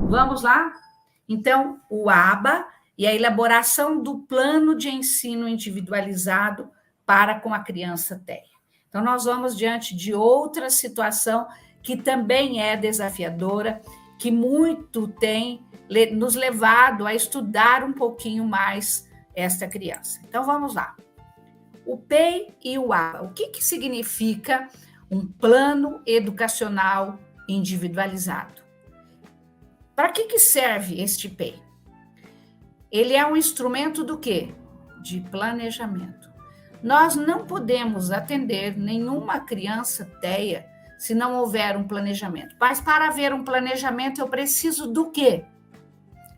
Vamos lá? Então, o ABA e a elaboração do plano de ensino individualizado para com a criança TEA. Então, nós vamos diante de outra situação que também é desafiadora, que muito tem nos levado a estudar um pouquinho mais esta criança. Então, vamos lá. O PEI e o ABA. O que significa um plano educacional individualizado? Para que serve este PEI? Ele é um instrumento do quê? De planejamento. Nós não podemos atender nenhuma criança TEA se não houver um planejamento. Mas para haver um planejamento, eu preciso do quê?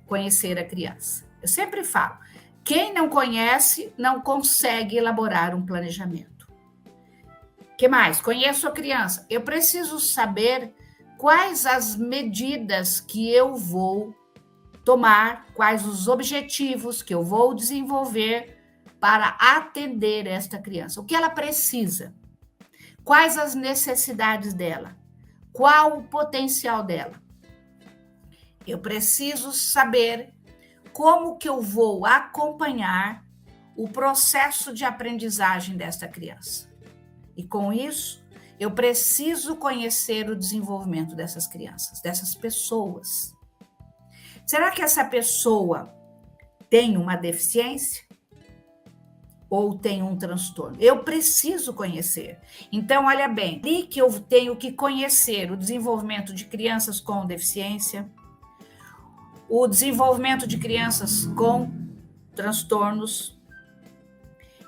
Conhecer a criança. Eu sempre falo, quem não conhece não consegue elaborar um planejamento. O que mais? Conheço a criança. Eu preciso saber quais as medidas que eu vou tomar, quais os objetivos que eu vou desenvolver para atender esta criança. O que ela precisa? Quais as necessidades dela? Qual o potencial dela? Eu preciso saber como que eu vou acompanhar o processo de aprendizagem desta criança. E com isso, eu preciso conhecer o desenvolvimento dessas crianças, dessas pessoas. Será que essa pessoa tem uma deficiência? Ou tem um transtorno? Eu preciso conhecer. Então, olha bem, ali que eu tenho que conhecer o desenvolvimento de crianças com deficiência, o desenvolvimento de crianças com transtornos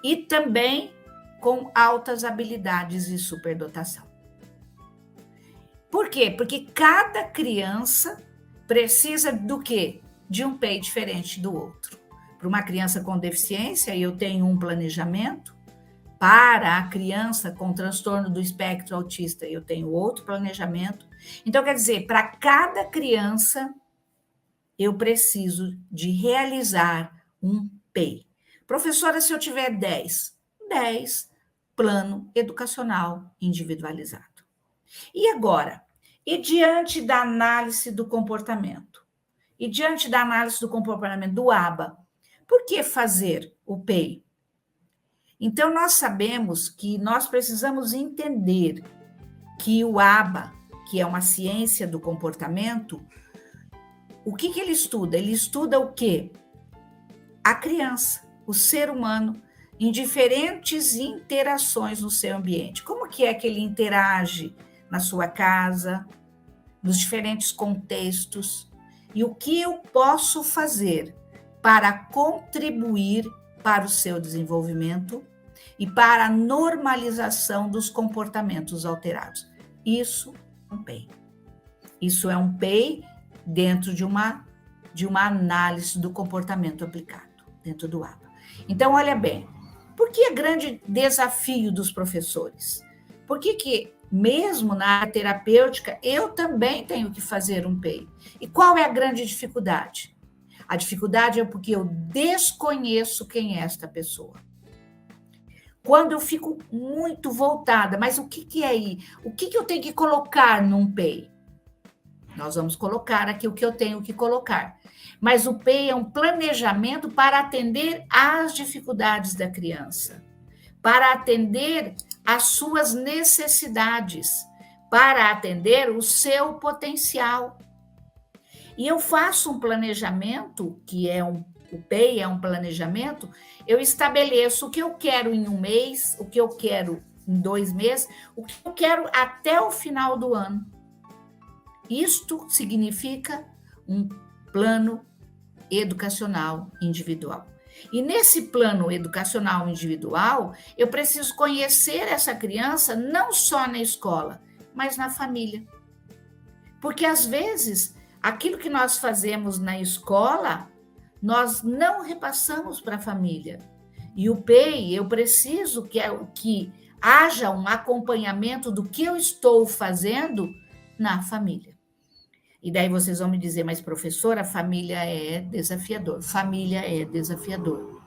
e também com altas habilidades e superdotação. Por quê? Porque cada criança precisa do quê? De um PEI diferente do outro. Para uma criança com deficiência, eu tenho um planejamento. Para a criança com transtorno do espectro autista, eu tenho outro planejamento. Então, quer dizer, para cada criança, eu preciso de realizar um PEI. Professora, se eu tiver 10 plano educacional individualizado. E agora? E diante da análise do comportamento? E diante da análise do comportamento do ABA, por que fazer o PEI? Então, nós sabemos que nós precisamos entender que o ABA, que é uma ciência do comportamento, o que ele estuda? Ele estuda o quê? A criança, o ser humano, em diferentes interações no seu ambiente. Como que é que ele interage na sua casa, nos diferentes contextos? E o que eu posso fazer para contribuir para o seu desenvolvimento e para a normalização dos comportamentos alterados? Isso é um PEI. Isso é um PEI dentro de uma análise do comportamento aplicado, dentro do ABA. Então, olha bem, por que é grande desafio dos professores? Por que mesmo na área terapêutica, eu também tenho que fazer um PEI? E qual é a grande dificuldade? A dificuldade é porque eu desconheço quem é esta pessoa. Quando eu fico muito voltada, mas o que é aí? O que eu tenho que colocar num PEI? Nós vamos colocar aqui o que eu tenho que colocar. Mas o PEI é um planejamento para atender às dificuldades da criança, para atender às suas necessidades, para atender o seu potencial. E eu faço um planejamento, o PEI é um planejamento, eu estabeleço o que eu quero em um mês, o que eu quero em 2 meses, o que eu quero até o final do ano. Isto significa um plano educacional individual. E nesse plano educacional individual, eu preciso conhecer essa criança não só na escola, mas na família. Porque, às vezes, aquilo que nós fazemos na escola, nós não repassamos para a família. E o PEI, eu preciso que haja um acompanhamento do que eu estou fazendo na família. E daí vocês vão me dizer, mas professora, a família é desafiador. Família é desafiador.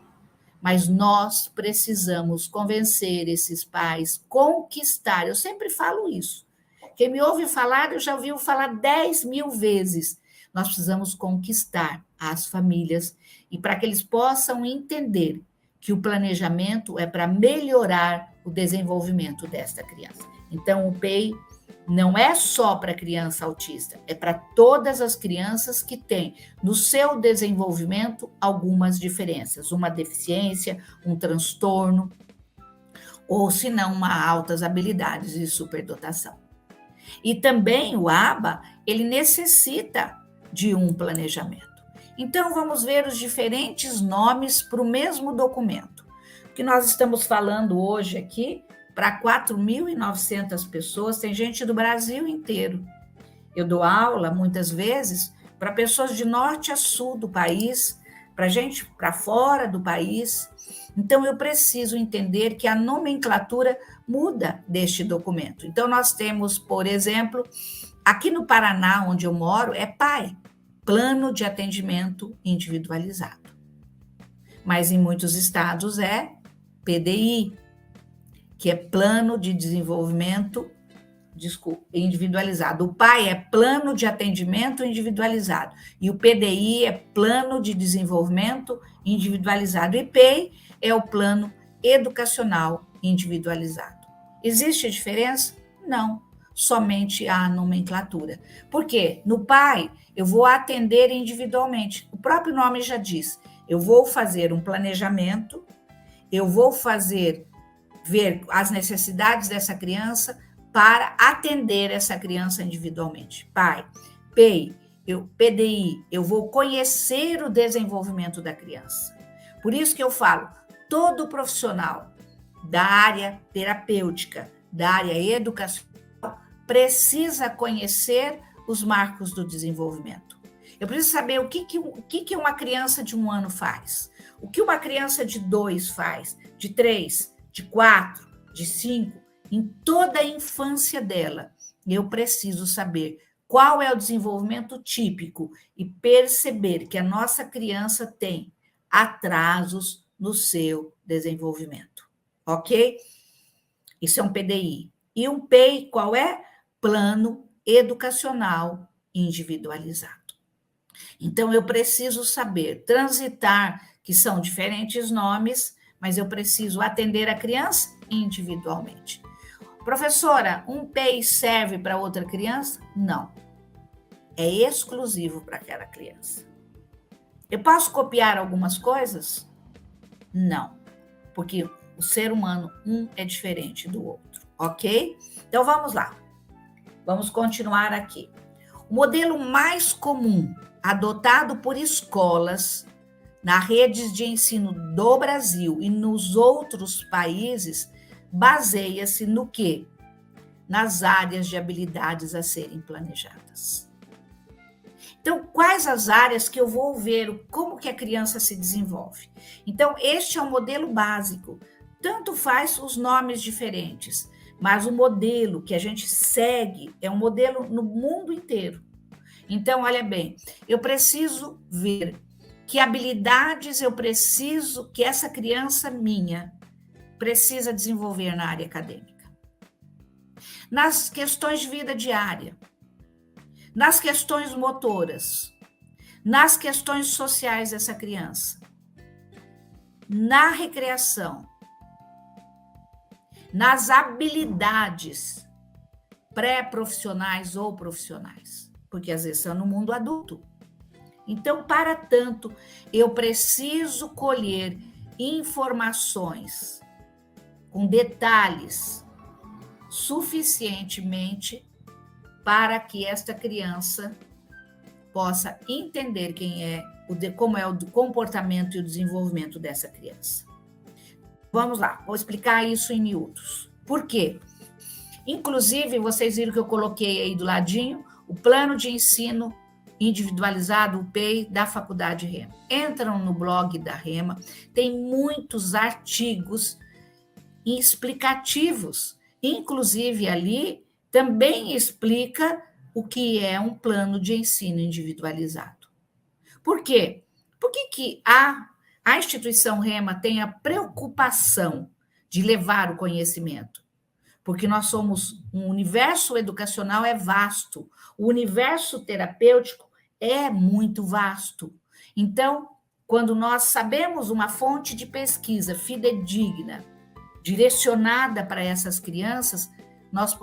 Mas nós precisamos convencer esses pais, conquistar. Eu sempre falo isso. Quem me ouve falar, eu já ouviu falar 10.000 vezes. nós precisamos conquistar as famílias e para que eles possam entender que o planejamento é para melhorar o desenvolvimento desta criança. Então, o PEI não é só para criança autista, é para todas as crianças que têm no seu desenvolvimento algumas diferenças, uma deficiência, um transtorno, ou se não, uma altas habilidades de superdotação. E também o ABA, ele necessita de um planejamento. Então, vamos ver os diferentes nomes para o mesmo documento. O que nós estamos falando hoje aqui, para 4.900 pessoas, tem gente do Brasil inteiro. Eu dou aula, muitas vezes, para pessoas de norte a sul do país, para gente para fora do país. Então, eu preciso entender que a nomenclatura muda deste documento. Então, nós temos, por exemplo, aqui no Paraná, onde eu moro, é PAI, Plano de Atendimento Individualizado. Mas em muitos estados é PDI, que é Plano de Desenvolvimento Individualizado. O PAI é Plano de Atendimento Individualizado e o PDI é Plano de Desenvolvimento Individualizado. E PEI é o Plano Educacional Individualizado. Existe diferença? Não, somente a nomenclatura. Por quê? No PAI, eu vou atender individualmente. O próprio nome já diz. Eu vou fazer um planejamento, eu vou ver as necessidades dessa criança para atender essa criança individualmente. PAI, PEI, PDI, eu vou conhecer o desenvolvimento da criança. Por isso que eu falo, todo profissional da área terapêutica, da área educacional, precisa conhecer os marcos do desenvolvimento. Eu preciso saber o que uma criança de 1 ano faz, o que uma criança de 2 faz, de 3, de 4, de 5, em toda a infância dela. Eu preciso saber qual é o desenvolvimento típico e perceber que a nossa criança tem atrasos no seu desenvolvimento, ok? Isso é um PDI. E um PEI, qual é? Plano Educacional Individualizado. Então, eu preciso saber transitar, que são diferentes nomes, mas eu preciso atender a criança individualmente. Professora, um PEI serve para outra criança? Não. É exclusivo para aquela criança. Eu posso copiar algumas coisas? Não. Porque o ser humano, um é diferente do outro, ok? Então, vamos lá. Vamos continuar aqui. O modelo mais comum adotado por escolas nas redes de ensino do Brasil e nos outros países baseia-se no quê? Nas áreas de habilidades a serem planejadas. Então, quais as áreas que eu vou ver como que a criança se desenvolve? Então, este é o modelo básico. Tanto faz os nomes diferentes, mas o modelo que a gente segue é um modelo no mundo inteiro. Então, olha bem, eu preciso ver que habilidades eu preciso que essa criança minha precisa desenvolver na área acadêmica. Nas questões de vida diária, nas questões motoras, nas questões sociais dessa criança, na recreação, nas habilidades pré-profissionais ou profissionais, porque às vezes são no mundo adulto. Então, para tanto, eu preciso colher informações com detalhes suficientemente para que esta criança possa entender como é o comportamento e o desenvolvimento dessa criança. Vamos lá, vou explicar isso em miúdos. Por quê? Inclusive, vocês viram que eu coloquei aí do ladinho o plano de ensino individualizado, o PEI, da Faculdade Rema. Entram no blog da Rema, tem muitos artigos explicativos. Inclusive, ali também explica o que é um plano de ensino individualizado. Por quê? Por que a instituição Rema tem a preocupação de levar o conhecimento? Porque nós somos um universo educacional é vasto, o universo terapêutico é muito vasto. Então, quando nós sabemos uma fonte de pesquisa fidedigna, direcionada para essas crianças, nós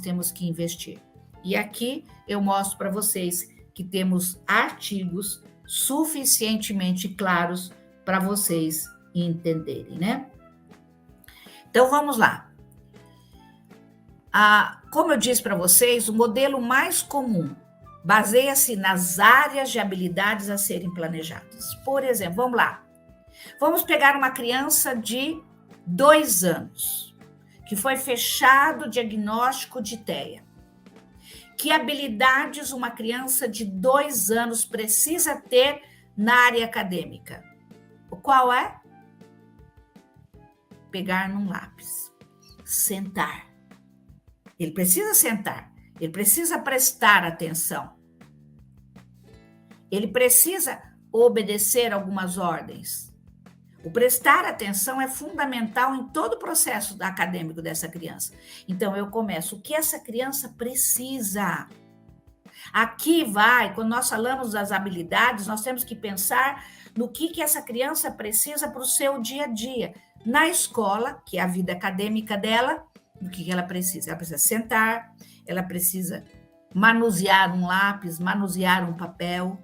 temos que investir. E aqui eu mostro para vocês que temos artigos suficientemente claros para vocês entenderem, né? Então vamos lá. Como eu disse para vocês, o modelo mais comum baseia-se nas áreas de habilidades a serem planejadas. Por exemplo, vamos lá. Vamos pegar uma criança de 2 anos, que foi fechado o diagnóstico de TEA. Que habilidades uma criança de 2 anos precisa ter na área acadêmica? Qual é? Pegar num lápis, sentar. Ele precisa sentar, ele precisa prestar atenção. Ele precisa obedecer algumas ordens. O prestar atenção é fundamental em todo o processo acadêmico dessa criança. Então, eu começo, o que essa criança precisa? Aqui quando nós falamos das habilidades, nós temos que pensar no que essa criança precisa para o seu dia a dia. Na escola, que é a vida acadêmica dela, o que ela precisa? Ela precisa sentar, ela precisa manusear um lápis, manusear um papel,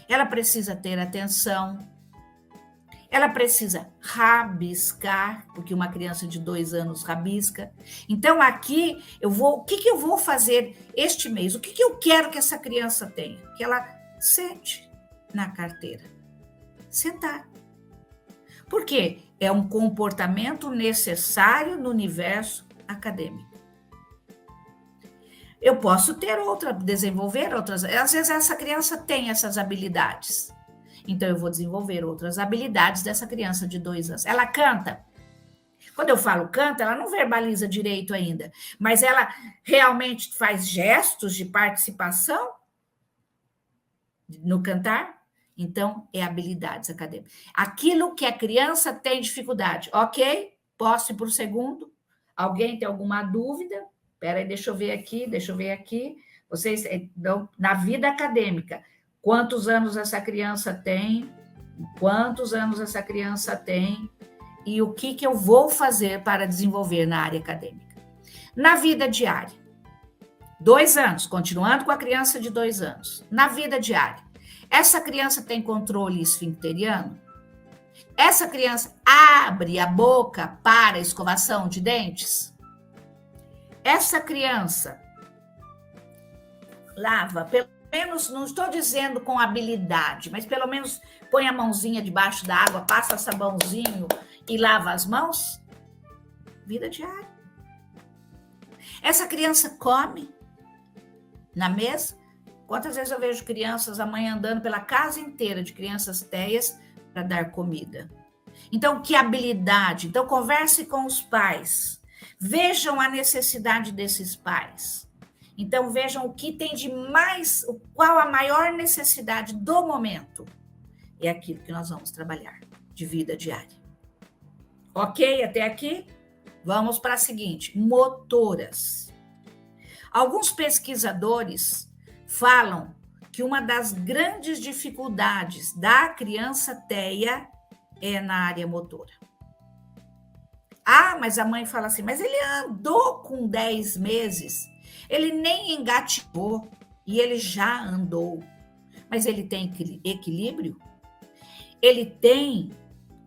ela precisa ter atenção, ela precisa rabiscar, porque uma criança de 2 anos rabisca. Então, aqui, o que eu vou fazer este mês? O que eu quero que essa criança tenha? Que ela sente na carteira. Sentar. Por quê? É um comportamento necessário no universo acadêmico. Eu posso desenvolver outras. Às vezes, essa criança tem essas habilidades. Então, eu vou desenvolver outras habilidades dessa criança de 2 anos. Ela canta. Quando eu falo canta, ela não verbaliza direito ainda, mas ela realmente faz gestos de participação no cantar. Então, é habilidades acadêmicas. Aquilo que a criança tem dificuldade. Ok? Posso ir por segundo? Alguém tem alguma dúvida? Espera aí, deixa eu ver aqui. Vocês, na vida acadêmica, quantos anos essa criança tem? Quantos anos essa criança tem? E o que eu vou fazer para desenvolver na área acadêmica? Na vida diária. 2 anos, continuando com a criança de 2 anos. Na vida diária. Essa criança tem controle esfincteriano? Essa criança abre a boca para escovação de dentes? Essa criança lava, pelo menos, não estou dizendo com habilidade, mas pelo menos põe a mãozinha debaixo da água, passa sabãozinho e lava as mãos? Vida diária. Essa criança come na mesa? Quantas vezes eu vejo crianças, a mãe andando pela casa inteira de crianças TEAs para dar comida? Então, que habilidade? Então, converse com os pais. Vejam a necessidade desses pais. Então, vejam o que tem de mais, qual a maior necessidade do momento. É aquilo que nós vamos trabalhar, de vida diária. Ok? Até aqui? Vamos para a seguinte, motoras. Alguns pesquisadores falam que uma das grandes dificuldades da criança TEA é na área motora. Mas a mãe fala assim, mas ele andou com 10 meses, ele nem engatinhou e ele já andou. Mas ele tem equilíbrio? Ele tem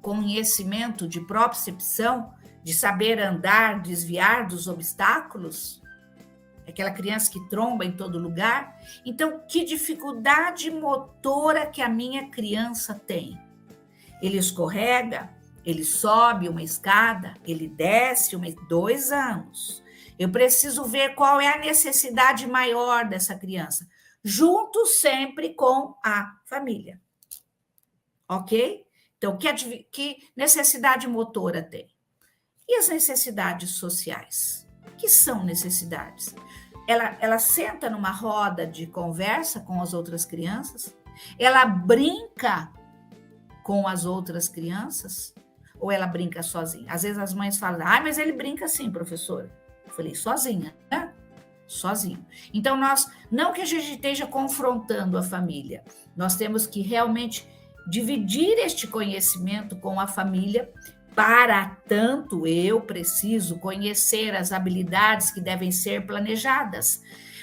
conhecimento de propriocepção, de saber andar, desviar dos obstáculos? Aquela criança que tromba em todo lugar? Então, que dificuldade motora que a minha criança tem? Ele escorrega, ele sobe uma escada, ele desce 2 anos. Eu preciso ver qual é a necessidade maior dessa criança, junto sempre com a família. Ok? Então, que necessidade motora tem? E as necessidades sociais? Que são necessidades? Ela senta numa roda de conversa com as outras crianças? Ela brinca com as outras crianças? Ou ela brinca sozinha? Às vezes as mães falam, mas ele brinca sim, professora. Eu falei, sozinha, né? sozinho. Então, não que a gente esteja confrontando a família, nós temos que realmente dividir este conhecimento com a família. Para tanto, eu preciso conhecer as habilidades que devem ser planejadas.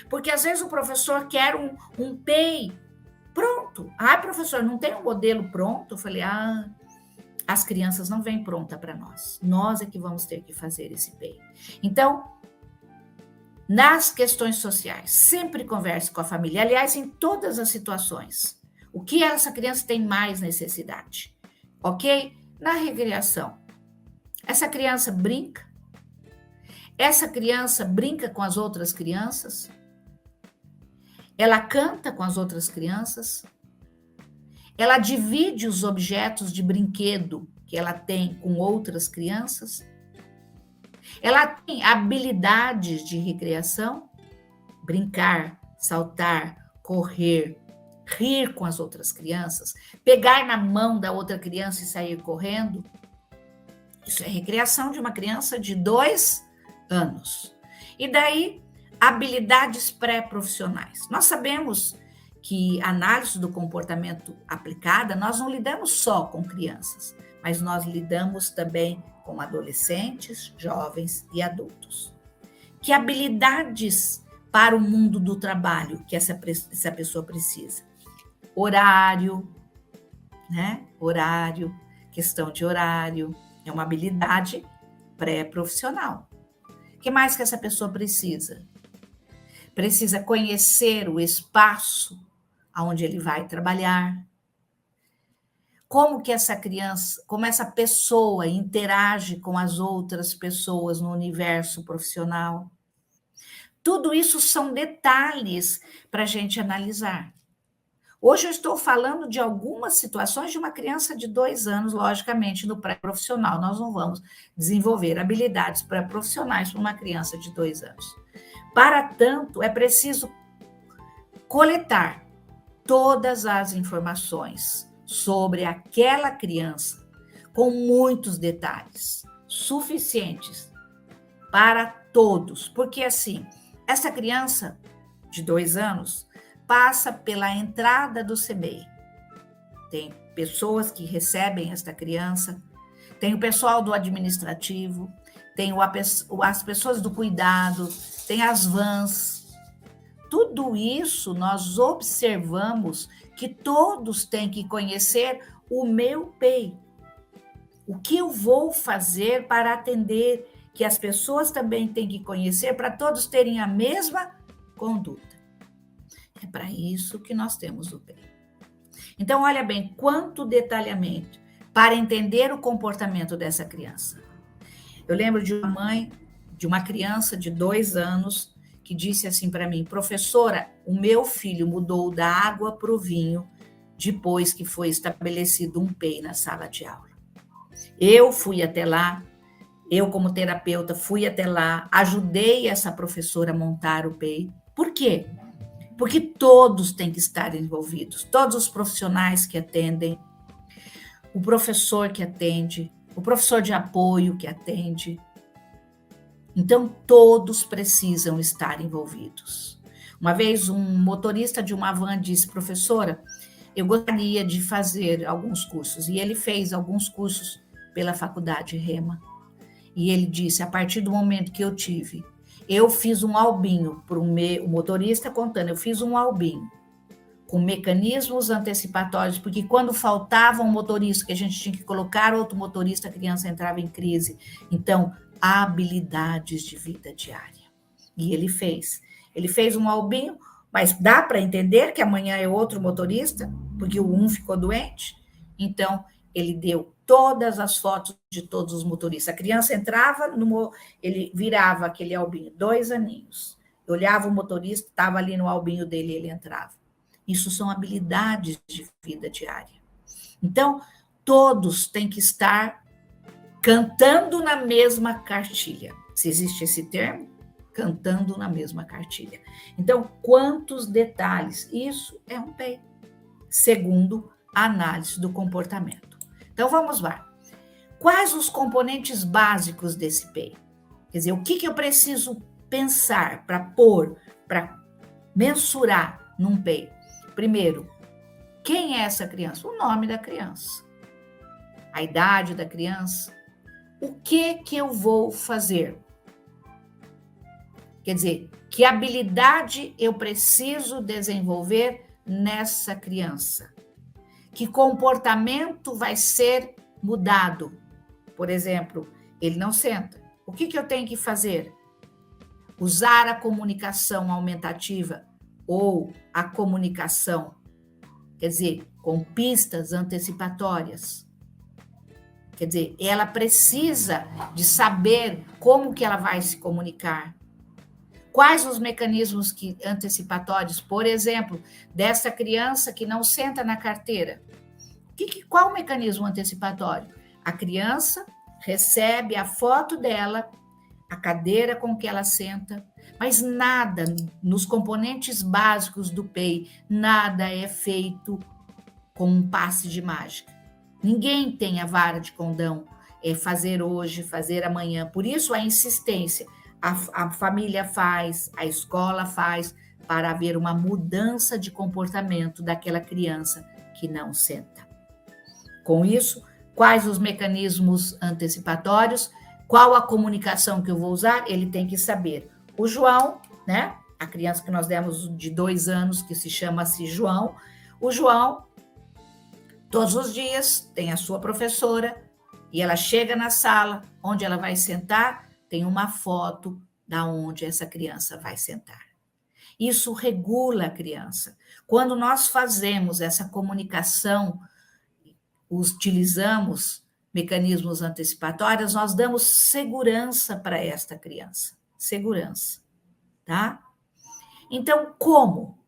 Porque às vezes o professor quer um PEI pronto. Professor, não tem um modelo pronto? Eu falei, as crianças não vêm pronta para nós. Nós é que vamos ter que fazer esse PEI. Então, nas questões sociais, sempre converse com a família. Aliás, em todas as situações. O que essa criança tem mais necessidade? Ok? Na recreação, essa criança brinca? Essa criança brinca com as outras crianças? Ela canta com as outras crianças? Ela divide os objetos de brinquedo que ela tem com outras crianças? Ela tem habilidades de recreação? Brincar, saltar, correr, rir com as outras crianças, pegar na mão da outra criança e sair correndo? Isso é recreação de uma criança de 2 anos. E daí, habilidades pré-profissionais. Nós sabemos que a análise do comportamento aplicada, nós não lidamos só com crianças, mas nós lidamos também com adolescentes, jovens e adultos. Que habilidades para o mundo do trabalho que essa pessoa precisa? Horário, né? Horário, questão de horário, é uma habilidade pré-profissional. O que mais que essa pessoa precisa? Precisa conhecer o espaço onde ele vai trabalhar. Como que essa criança, como essa pessoa interage com as outras pessoas no universo profissional. Tudo isso são detalhes para a gente analisar. Hoje eu estou falando de algumas situações de uma criança de 2 anos, logicamente, no pré-profissional. Nós não vamos desenvolver habilidades pré-profissionais para uma criança de 2 anos. Para tanto, é preciso coletar todas as informações sobre aquela criança, com muitos detalhes, suficientes para todos. Porque, assim, essa criança de 2 anos passa pela entrada do CBI. Tem pessoas que recebem esta criança, tem o pessoal do administrativo, tem as pessoas do cuidado, tem as vans. Tudo isso nós observamos que todos têm que conhecer o meu PEI. O que eu vou fazer para atender, que as pessoas também têm que conhecer, para todos terem a mesma conduta. É para isso que nós temos o PEI. Então, olha bem, quanto detalhamento para entender o comportamento dessa criança. Eu lembro de uma mãe, de uma criança de 2 anos, que disse assim para mim, professora, o meu filho mudou da água para o vinho depois que foi estabelecido um PEI na sala de aula. Eu fui até lá, eu como terapeuta fui até lá, ajudei essa professora a montar o PEI. Por quê? Porque todos têm que estar envolvidos, todos os profissionais que atendem, o professor que atende, o professor de apoio que atende. Então, todos precisam estar envolvidos. Uma vez, um motorista de uma van disse, professora, eu gostaria de fazer alguns cursos. E ele fez alguns cursos pela faculdade Rema. E ele disse, a partir do momento que eu fiz um albinho para o motorista contando, eu fiz um albinho com mecanismos antecipatórios, porque quando faltava um motorista que a gente tinha que colocar outro motorista, a criança entrava em crise. Então, habilidades de vida diária. E ele fez um albinho, mas dá para entender que amanhã é outro motorista, porque o um ficou doente. Então, ele deu todas as fotos de todos os motoristas. A criança entrava, ele virava aquele albinho, 2 aninhos. Olhava o motorista, estava ali no albinho dele, ele entrava. Isso são habilidades de vida diária. Então, todos têm que estar cantando na mesma cartilha. Se existe esse termo, cantando na mesma cartilha. Então, quantos detalhes? Isso é um PEI, segundo a análise do comportamento. Então, vamos lá. Quais os componentes básicos desse PEI? Quer dizer, o que eu preciso pensar, para pôr, para mensurar num PEI? Primeiro, quem é essa criança? O nome da criança, a idade da criança, o que eu vou fazer? Quer dizer, que habilidade eu preciso desenvolver nessa criança? Que comportamento vai ser mudado? Por exemplo, ele não senta. O que eu tenho que fazer? Usar a comunicação aumentativa ou a comunicação, quer dizer, com pistas antecipatórias. Quer dizer, ela precisa de saber como que ela vai se comunicar. Quais os mecanismos antecipatórios, por exemplo, dessa criança que não senta na carteira? Qual o mecanismo antecipatório? A criança recebe a foto dela, a cadeira com que ela senta, mas nada, nos componentes básicos do PEI, nada é feito com um passe de mágica. Ninguém tem a vara de condão, fazer hoje, fazer amanhã. Por isso a insistência. A família faz, a escola faz, para haver uma mudança de comportamento daquela criança que não senta. Com isso, quais os mecanismos antecipatórios? Qual a comunicação que eu vou usar? Ele tem que saber. O João, né? A criança que nós demos de 2 anos, que se chama-se João. O João, todos os dias, tem a sua professora e ela chega na sala, onde ela vai sentar, tem uma foto da onde essa criança vai sentar. Isso regula a criança. Quando nós fazemos essa comunicação, utilizamos mecanismos antecipatórios, nós damos segurança para esta criança. Segurança, tá? Então, como?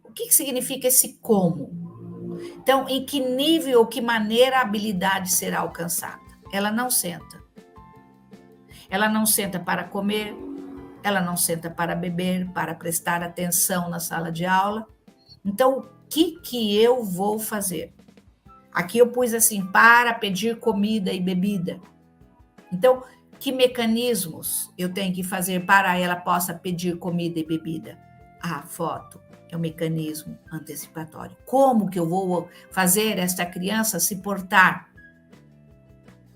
O que significa esse como? Então, em que nível ou que maneira a habilidade será alcançada? Ela não senta. Ela não senta para comer, ela não senta para beber, para prestar atenção na sala de aula. Então, o que eu vou fazer? Aqui eu pus assim, para pedir comida e bebida. Então, que mecanismos eu tenho que fazer para ela possa pedir comida e bebida? A foto é um mecanismo antecipatório. Como que eu vou fazer esta criança se portar?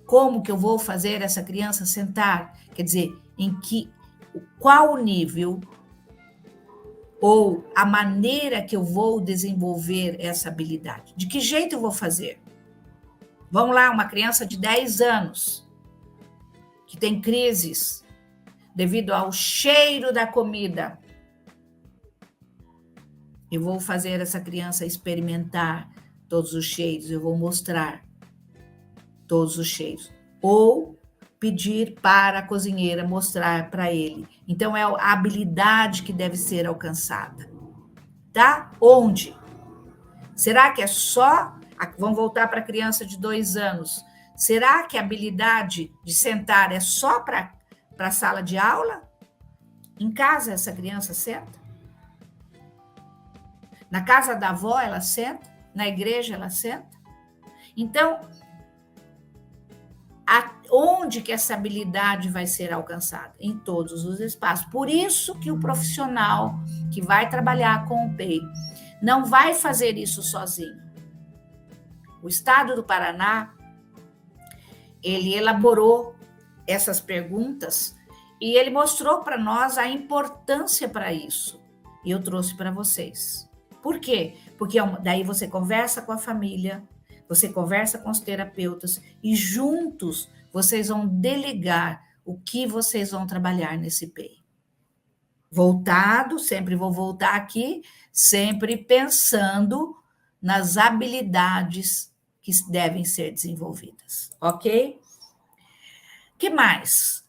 Como que eu vou fazer essa criança sentar? Quer dizer, qual o nível ou a maneira que eu vou desenvolver essa habilidade? De que jeito eu vou fazer? Vamos lá, uma criança de 10 anos que tem crises devido ao cheiro da comida. Eu vou fazer essa criança experimentar todos os cheiros, eu vou mostrar todos os cheiros. Ou pedir para a cozinheira mostrar para ele. Então, é a habilidade que deve ser alcançada. Tá? Onde? Será que é só... Vamos voltar para a criança de 2 anos. Será que a habilidade de sentar é só para a sala de aula? Em casa, essa criança senta? Na casa da avó, ela senta? Na igreja, ela senta? Então, onde que essa habilidade vai ser alcançada? Em todos os espaços. Por isso que o profissional que vai trabalhar com o PEI não vai fazer isso sozinho. O Estado do Paraná, ele elaborou essas perguntas e ele mostrou para nós a importância para isso. E eu trouxe para vocês. Por quê? Porque daí você conversa com a família, você conversa com os terapeutas e juntos vocês vão delegar o que vocês vão trabalhar nesse PEI. Sempre vou voltar aqui, sempre pensando nas habilidades que devem ser desenvolvidas, ok? Que mais?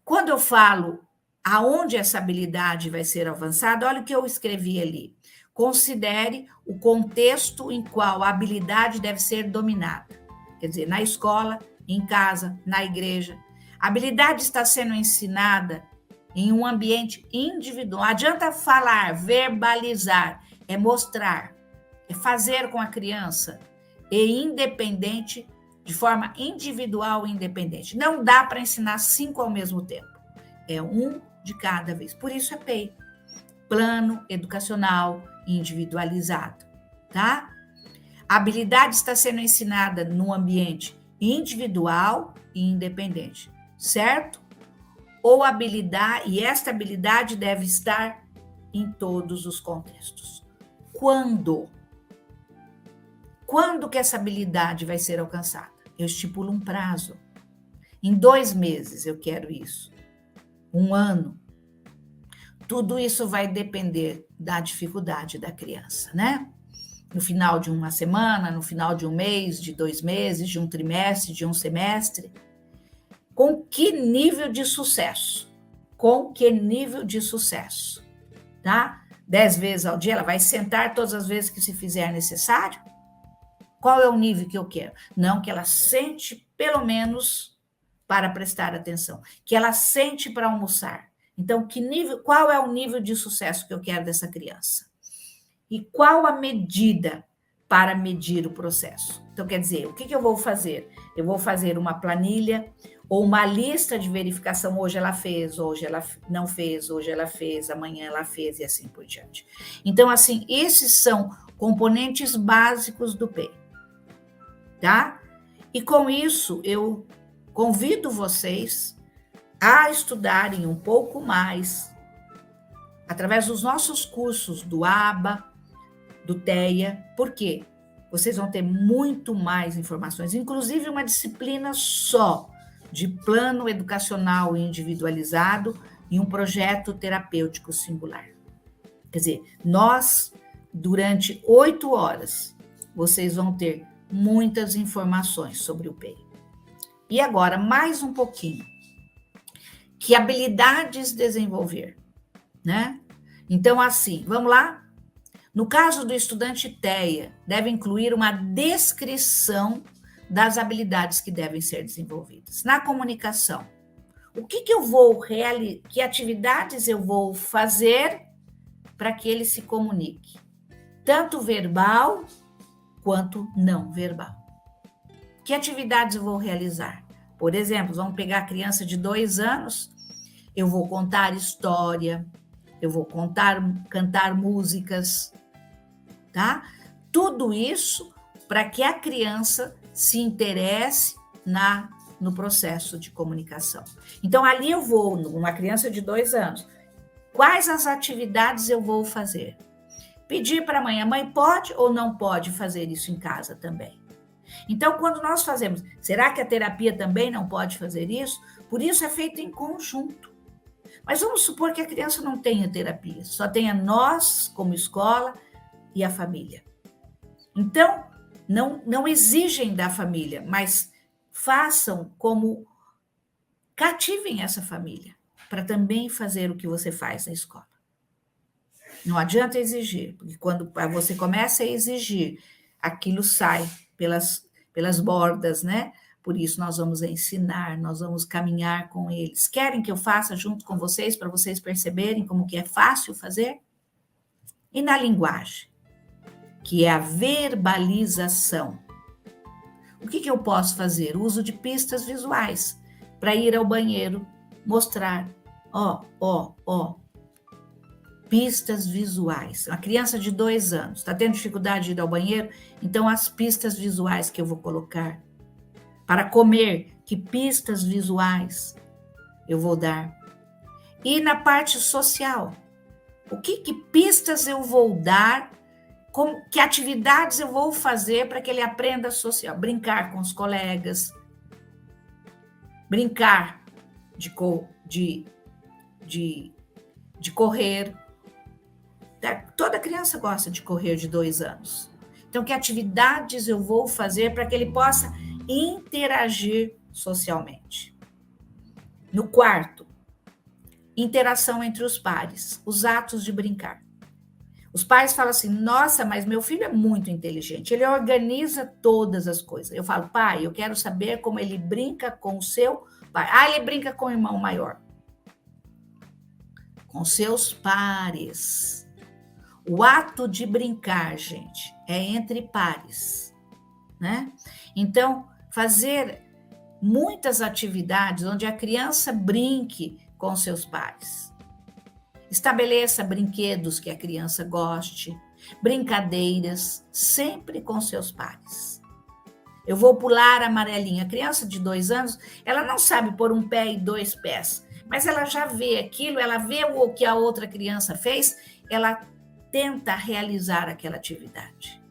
Quando eu falo aonde essa habilidade vai ser avançada, olha o que eu escrevi ali. Considere o contexto em qual a habilidade deve ser dominada. Quer dizer, na escola, em casa, na igreja. A habilidade está sendo ensinada em um ambiente individual. Não adianta falar, verbalizar, é mostrar, é fazer com a criança, e independente, de forma individual e independente. Não dá para ensinar 5 ao mesmo tempo. é um de cada vez. Por isso é PEI, Plano Educacional Individualizado, tá? A habilidade está sendo ensinada no ambiente individual e independente, certo? Ou habilidade, e esta habilidade deve estar em todos os contextos. Quando? Quando que essa habilidade vai ser alcançada? Eu estipulo um prazo. Em 2 meses eu quero isso. 1 ano. Tudo isso vai depender da dificuldade da criança, né? No final de uma semana, no final de um mês, de 2 meses, de um trimestre, de um semestre. Com que nível de sucesso? Com que nível de sucesso? Tá? 10 vezes ao dia, ela vai sentar todas as vezes que se fizer necessário? Qual é o nível que eu quero? Não, que ela sente pelo menos para prestar atenção, que ela sente para almoçar. Então, qual é o nível de sucesso que eu quero dessa criança? E qual a medida para medir o processo? Então, quer dizer, o que eu vou fazer? Eu vou fazer uma planilha ou uma lista de verificação. Hoje ela fez, hoje ela não fez, hoje ela fez, amanhã ela fez e assim por diante. Então, assim, esses são componentes básicos do PEI, tá? E com isso, eu convido vocês a estudarem um pouco mais através dos nossos cursos do ABA, do TEA. Por quê? Vocês vão ter muito mais informações, inclusive uma disciplina só de plano educacional individualizado e um projeto terapêutico singular. Quer dizer, durante 8 horas, vocês vão ter muitas informações sobre o PEI. E agora, mais um pouquinho. Que habilidades desenvolver, né? Então, assim, vamos lá? No caso do estudante TEA, deve incluir uma descrição das habilidades que devem ser desenvolvidas. Na comunicação, que atividades eu vou fazer para que ele se comunique? Tanto verbal quanto não verbal. Que atividades eu vou realizar? Por exemplo, vamos pegar a criança de 2 anos, eu vou contar história, eu vou cantar músicas, tá? Tudo isso para que a criança se interesse no processo de comunicação. Então, ali eu vou, numa criança de 2 anos, quais as atividades eu vou fazer? Pedir para a mãe pode ou não pode fazer isso em casa também? Então, quando nós fazemos, será que a terapia também não pode fazer isso? Por isso é feito em conjunto. Mas vamos supor que a criança não tenha terapia, só tenha nós, como escola, e a família. Então, não exigem da família, mas façam como cativem essa família, para também fazer o que você faz na escola. Não adianta exigir, porque quando você começa a exigir, aquilo sai pelas bordas, né? Por isso, nós vamos ensinar, nós vamos caminhar com eles. Querem que eu faça junto com vocês, para vocês perceberem como que é fácil fazer? E na linguagem, que é a verbalização. O que eu posso fazer? O uso de pistas visuais, para ir ao banheiro, mostrar. Pistas visuais. A criança de 2 anos está tendo dificuldade de ir ao banheiro, então as pistas visuais que eu vou colocar. Para comer, que pistas visuais eu vou dar? E na parte social, que pistas eu vou dar? Que atividades eu vou fazer para que ele aprenda social? Brincar com os colegas, brincar de correr. Toda criança gosta de correr de 2 anos. Então, que atividades eu vou fazer para que ele possa interagir socialmente? No quarto, interação entre os pares, os atos de brincar. Os pais falam assim, nossa, mas meu filho é muito inteligente, ele organiza todas as coisas. Eu falo, pai, eu quero saber como ele brinca com o seu pai. Ele brinca com o irmão maior. Com seus pares. O ato de brincar, gente, é entre pares, né? Então, fazer muitas atividades onde a criança brinque com seus pares. Estabeleça brinquedos que a criança goste, brincadeiras, sempre com seus pares. Eu vou pular a amarelinha. A criança de 2 anos, ela não sabe pôr um pé e 2 pés, mas ela já vê aquilo, ela vê o que a outra criança fez, ela tenta realizar aquela atividade.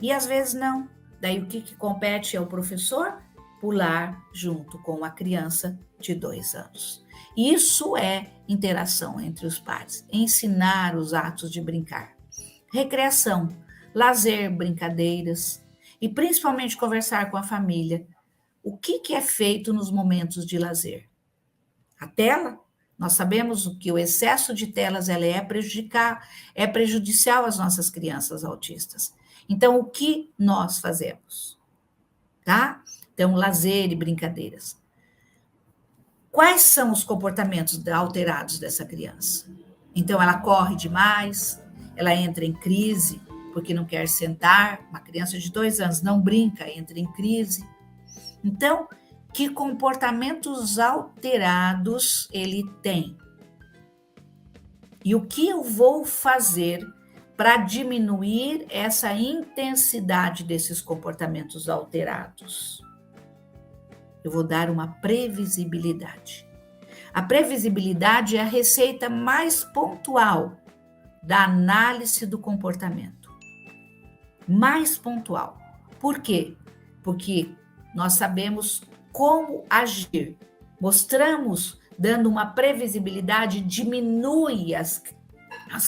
E às vezes não. Daí o que compete ao professor? Pular junto com a criança de 2 anos. Isso é interação entre os pares, ensinar os atos de brincar. Recreação, lazer, brincadeiras e principalmente conversar com a família. O que é feito nos momentos de lazer? A tela? Nós sabemos que o excesso de telas ela é prejudicial às nossas crianças autistas. Então, o que nós fazemos? Tá? Então, lazer e brincadeiras. Quais são os comportamentos alterados dessa criança? Então, ela corre demais, ela entra em crise porque não quer sentar. Uma criança de 2 anos não brinca, entra em crise. Então, que comportamentos alterados ele tem? E o que eu vou fazer para diminuir essa intensidade desses comportamentos alterados? Eu vou dar uma previsibilidade. A previsibilidade é a receita mais pontual da análise do comportamento. Mais pontual. Por quê? Porque nós sabemos como agir. Mostramos, dando uma previsibilidade, diminui as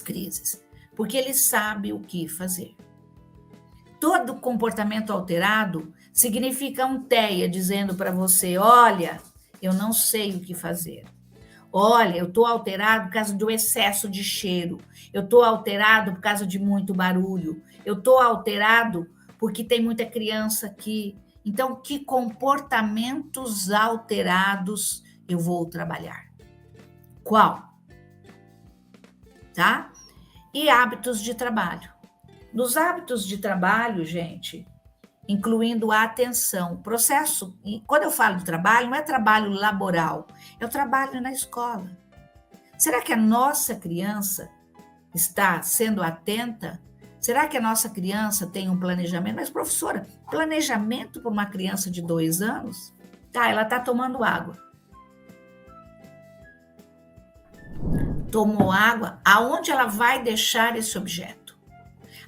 crises, porque ele sabe o que fazer. Todo comportamento alterado significa um TEA dizendo para você: olha, eu não sei o que fazer. Olha, eu estou alterado por causa do excesso de cheiro. Eu estou alterado por causa de muito barulho. Eu estou alterado porque tem muita criança aqui. Então, que comportamentos alterados eu vou trabalhar? Qual? Tá? E hábitos de trabalho. Nos hábitos de trabalho, gente, incluindo a atenção, processo, e quando eu falo de trabalho, não é trabalho laboral, é o trabalho na escola. Será que a nossa criança está sendo atenta? Será que a nossa criança tem um planejamento? Mas, professora, planejamento para uma criança de 2 anos? Tá, ela está tomando água. Tomou água, aonde ela vai deixar esse objeto?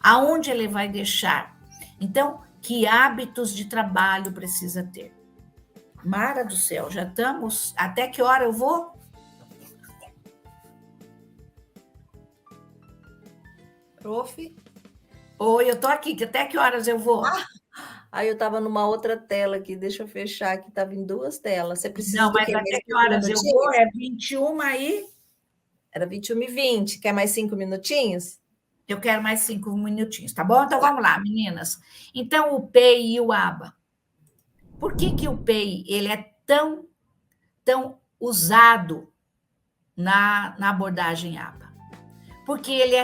Aonde ele vai deixar? Então, que hábitos de trabalho precisa ter? Mara do céu, já estamos? Até que hora eu vou? Prof? Oi, eu tô aqui, até que horas eu vou? Aí eu estava numa outra tela aqui, deixa eu fechar aqui, estava em 2 telas. Você precisa Não, do mas quê? até Mais que 5 horas eu vou? minutinhos? É 21 aí? Era 21h20. Quer mais 5 minutinhos? Eu quero mais 5 minutinhos, tá bom? Então vamos lá, meninas. Então, o PEI e o ABA. Por que o PEI ele é tão usado na abordagem ABA? Porque ele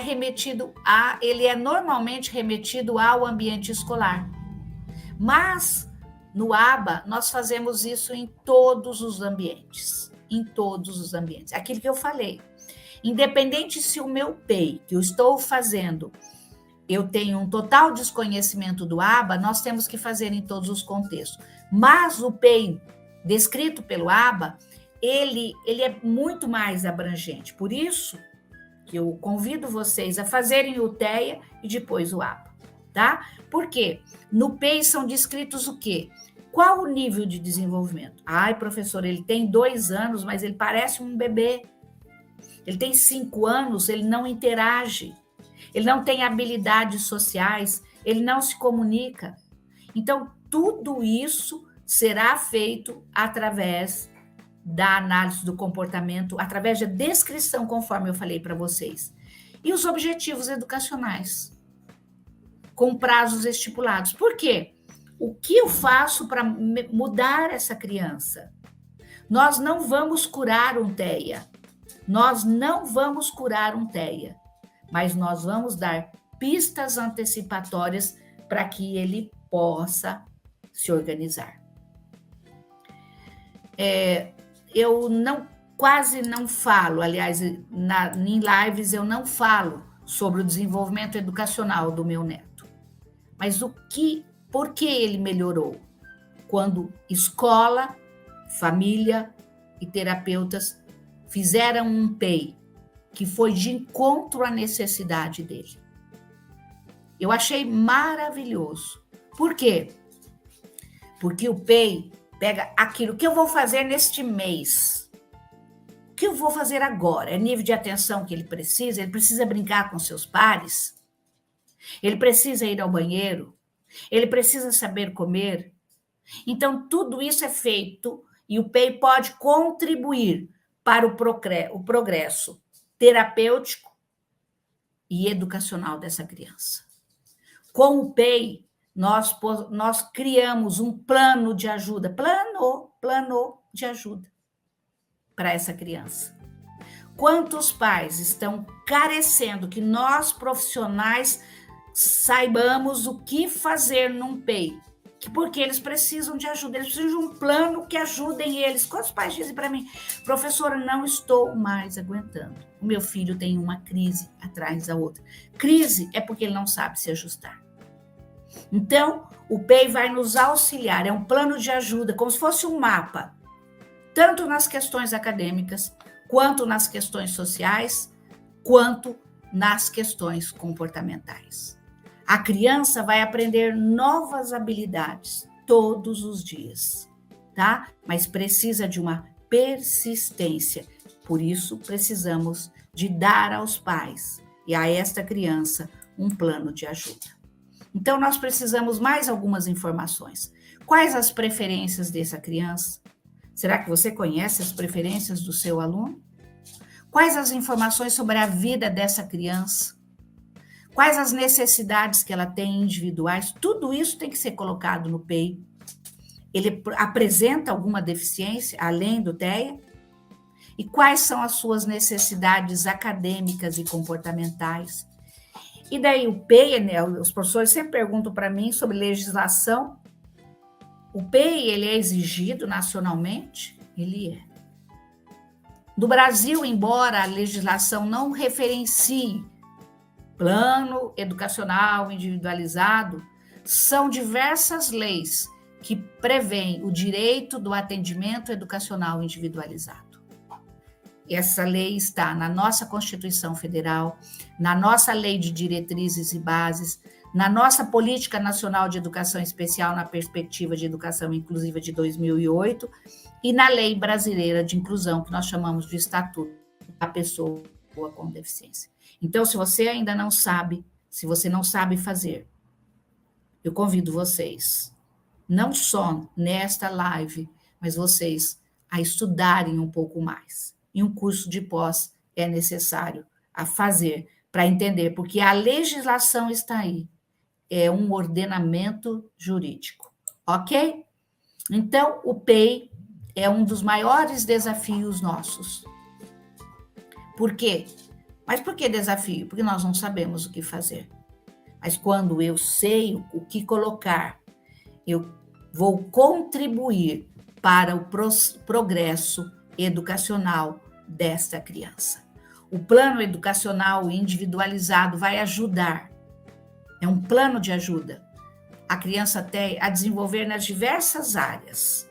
é normalmente remetido ao ambiente escolar. Mas no ABA nós fazemos isso em todos os ambientes, Aquilo que eu falei. Independente se o meu PEI que eu estou fazendo, eu tenho um total desconhecimento do ABA, nós temos que fazer em todos os contextos. Mas o PEI descrito pelo ABA, ele é muito mais abrangente. Por isso que eu convido vocês a fazerem o TEA e depois o ABA, tá? Por quê? No PEI são descritos o quê? Qual o nível de desenvolvimento? Ai, professor, ele tem 2 anos, mas ele parece um bebê. Ele tem 5 anos, ele não interage. Ele não tem habilidades sociais, ele não se comunica. Então, tudo isso será feito através da análise do comportamento, através da descrição, conforme eu falei para vocês. E os objetivos educacionais, com prazos estipulados. Por quê? O que eu faço para mudar essa criança? Nós não vamos curar um TEA. Mas nós vamos dar pistas antecipatórias para que ele possa se organizar. Eu não quase não falo, aliás, em lives eu não falo sobre o desenvolvimento educacional do meu neto. Mas por que ele melhorou? Quando escola, família e terapeutas fizeram um PEI que foi de encontro à necessidade dele. Eu achei maravilhoso. Por quê? Porque o PEI pega aquilo que eu vou fazer neste mês. O que eu vou fazer agora? É nível de atenção que ele precisa brincar com seus pares, ele precisa ir ao banheiro, ele precisa saber comer. Então, tudo isso é feito e o PEI pode contribuir para o progresso terapêutico e educacional dessa criança. Com o PEI, nós criamos um plano de ajuda, plano de ajuda para essa criança. Quantos pais estão carecendo que nós, profissionais, saibamos o que fazer num PEI? Porque eles precisam de ajuda, eles precisam de um plano que ajudem eles. Quantos pais dizem para mim, professora, não estou mais aguentando. O meu filho tem uma crise atrás da outra. Crise é porque ele não sabe se ajustar. Então, o PEI vai nos auxiliar, é um plano de ajuda, como se fosse um mapa, tanto nas questões acadêmicas, quanto nas questões sociais, quanto nas questões comportamentais. A criança vai aprender novas habilidades todos os dias, tá? Mas precisa de uma persistência. Por isso, precisamos de dar aos pais e a esta criança um plano de ajuda. Então, nós precisamos mais algumas informações. Quais as preferências dessa criança? Será que você conhece as preferências do seu aluno? Quais as informações sobre a vida dessa criança? Quais as necessidades que ela tem individuais? Tudo isso tem que ser colocado no PEI. Ele apresenta alguma deficiência, além do TEA? E quais são as suas necessidades acadêmicas e comportamentais? E daí o PEI, né, os professores sempre perguntam para mim sobre legislação. O PEI, ele é exigido nacionalmente? Ele é. No Brasil, embora a legislação não referencie plano educacional individualizado, são diversas leis que prevêem o direito do atendimento educacional individualizado. Essa lei está na nossa Constituição Federal, na nossa Lei de Diretrizes e Bases, na nossa Política Nacional de Educação Especial na Perspectiva de Educação Inclusiva de 2008 e na Lei Brasileira de Inclusão, que nós chamamos de Estatuto da Pessoa com Deficiência. Então, se você ainda não sabe, se você não sabe fazer, eu convido vocês, não só nesta live, mas vocês a estudarem um pouco mais. E um curso de pós é necessário a fazer para entender, porque a legislação está aí, é um ordenamento jurídico, ok? Então, o PEI é um dos maiores desafios nossos. Por quê? Mas por que desafio? Porque nós não sabemos o que fazer. Mas quando eu sei o que colocar, eu vou contribuir para o progresso educacional desta criança. O plano educacional individualizado vai ajudar, é um plano de ajuda, a criança a desenvolver nas diversas áreas,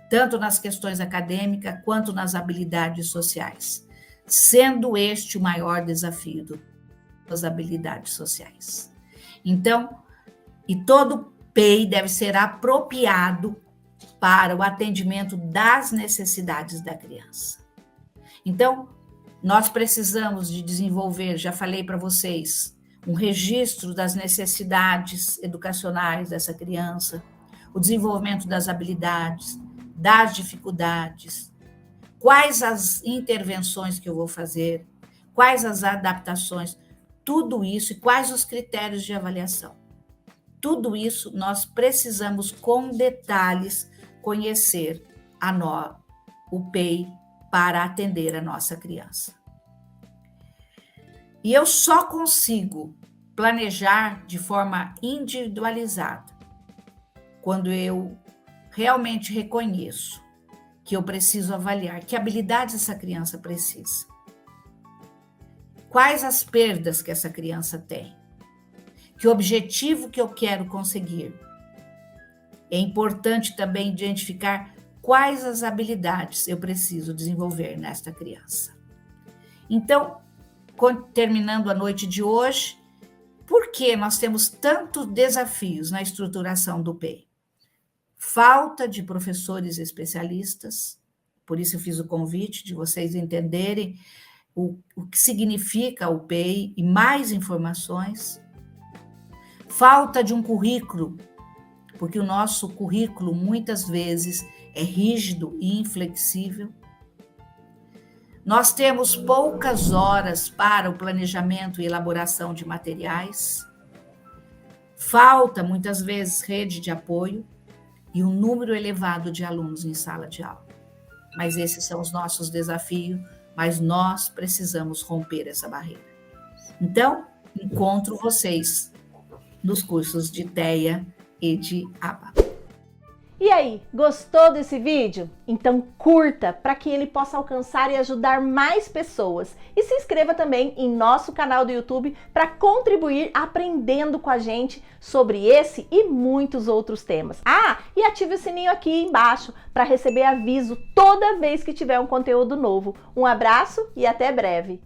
tanto nas questões acadêmicas quanto nas habilidades sociais, sendo este o maior desafio das habilidades sociais. Então, e todo PEI deve ser apropriado para o atendimento das necessidades da criança. Então, nós precisamos de desenvolver, já falei para vocês, um registro das necessidades educacionais dessa criança, o desenvolvimento das habilidades, das dificuldades, quais as intervenções que eu vou fazer, quais as adaptações, tudo isso e quais os critérios de avaliação. Tudo isso nós precisamos, com detalhes, conhecer o PEI para atender a nossa criança. E eu só consigo planejar de forma individualizada quando eu realmente reconheço que eu preciso avaliar? Que habilidades essa criança precisa? Quais as perdas que essa criança tem? Que objetivo que eu quero conseguir? É importante também identificar quais as habilidades eu preciso desenvolver nesta criança. Então, terminando a noite de hoje, por que nós temos tantos desafios na estruturação do PEI? Falta de professores especialistas, por isso eu fiz o convite de vocês entenderem o que significa o PEI e mais informações. Falta de um currículo, porque o nosso currículo muitas vezes é rígido e inflexível. Nós temos poucas horas para o planejamento e elaboração de materiais. Falta, muitas vezes, rede de apoio e um número elevado de alunos em sala de aula. Mas esses são os nossos desafios, mas nós precisamos romper essa barreira. Então, encontro vocês nos cursos de TEA e de ABA. E aí, gostou desse vídeo? Então curta para que ele possa alcançar e ajudar mais pessoas. E se inscreva também em nosso canal do YouTube para contribuir aprendendo com a gente sobre esse e muitos outros temas. Ah, e ative o sininho aqui embaixo para receber aviso toda vez que tiver um conteúdo novo. Um abraço e até breve!